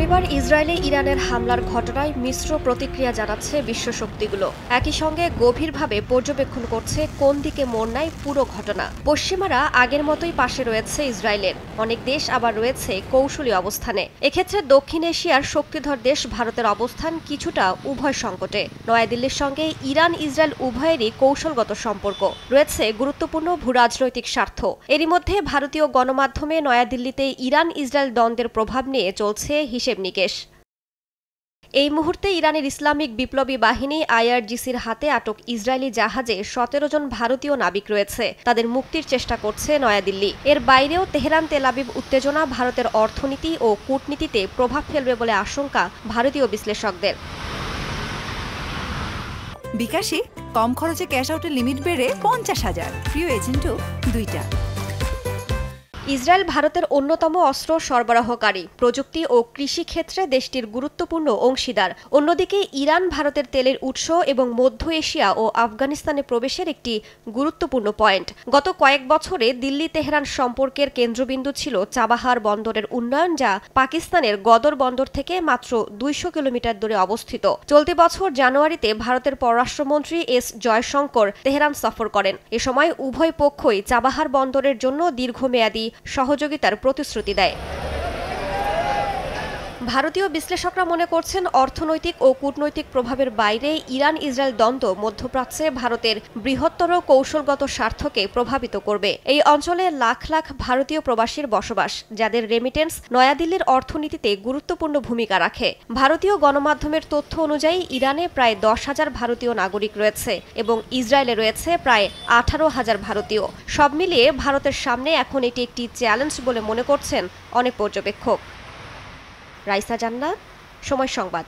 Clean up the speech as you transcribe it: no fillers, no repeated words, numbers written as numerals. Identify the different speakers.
Speaker 1: শনিবার ইসরায়েলে ইরানের হামলার ঘটনায় মিশ্র প্রতিক্রিয়া জানাচ্ছে বিশ্ব শক্তিগুলো। একই সঙ্গে গভীরভাবে পর্যবেক্ষণ করছে কোন দিকে মোড় নেয় পুরো ঘটনা। পশ্চিমারা আগের মতোই পাশে রয়েছে ইসরায়েলের, অনেক দেশ আবার রয়েছে কৌশলী অবস্থানে। এক্ষেত্রে দক্ষিণ এশিয়ার শক্তিধর দেশ ভারতের অবস্থান কিছুটা উভয় সংকটে। নয়াদিল্লির সঙ্গে ইরান ইসরায়েল উভয়েরই কৌশলগত সম্পর্ক রয়েছে, গুরুত্বপূর্ণ ভূরাজনৈতিক স্বার্থ। এরই মধ্যে ভারতীয় গণমাধ্যমে নয়াদিল্লিতে ইরান ইসরায়েল দ্বন্দ্বের প্রভাব নিয়ে চলছে হিসেব নিকেশ। এই মুহূর্তে ইরানের ইসলামিক বিপ্লবী বাহিনী IRGCর হাতে আটক ইসরায়েলি জাহাজে 17 জন ভারতীয় নাবিক রয়েছে। তাদের মুক্তির চেষ্টা করছে নয়াদিল্লি। এর বাইরেও তেহরান তেল আবিব উত্তেজনা ভারতের অর্থনীতি ও কূটনীতিতে প্রভাব ফেলবে বলে আশঙ্কা ভারতীয় বিশ্লেষকদের।
Speaker 2: বিকাশে কম খরচে ক্যাশ আউটের লিমিট বেড়ে 50,000, প্রিয় এজেন্টও 2টা।
Speaker 1: ইসরায়েল ভারতের অন্যতম অস্ত্র সরবরাহকারী, প্রযুক্তি ও কৃষি ক্ষেত্রে দেশটির গুরুত্বপূর্ণ অংশীদার। অন্যদিকে ইরান ভারতের তেলের উৎস এবং মধ্য এশিয়া ও আফগানিস্তানে প্রবেশের একটি গুরুত্বপূর্ণ পয়েন্ট। গত কয়েক বছরে দিল্লি তেহরান সম্পর্কের কেন্দ্রবিন্দু ছিল চাবাহার বন্দরের উন্নয়ন, যা পাকিস্তানের গদর বন্দর থেকে মাত্র 200 কিলোমিটার দূরে অবস্থিত। চলতি বছর জানুয়ারিতে ভারতের পররাষ্ট্রমন্ত্রী S জয়শঙ্কর তেহরান সফর করেন। এ সময় উভয় পক্ষই চাবাহার বন্দরের জন্য দীর্ঘমেয়াদী সহযোগিতার প্রতিশ্রুতি দেয়। ভারতীয় বিশ্লেষকরা মনে করছেন, অর্থনৈতিক ও কূটনৈতিক প্রভাবের বাইরে ইরান ইসরায়েল দ্বন্দ্ব মধ্যপ্রাচ্যে ভারতের বৃহত্তর কৌশলগত স্বার্থকে প্রভাবিত করবে। এই অঞ্চলে লাখ লাখ ভারতীয় প্রবাসীর বসবাস, যাদের রেমিটেন্স নয়াদিল্লির অর্থনীতিতে গুরুত্বপূর্ণ ভূমিকা রাখে। ভারতীয় গণমাধ্যমের তথ্য অনুযায়ী ইরানে প্রায় 10,000 ভারতীয় নাগরিক রয়েছে এবং ইসরায়েলে রয়েছে প্রায় 18,000 ভারতীয়। সব মিলিয়ে ভারতের সামনে এখন এটি একটি চ্যালেঞ্জ বলে মনে করছেন অনেক পর্যবেক্ষক। রাইসা জান্নাত, সময় সংবাদ।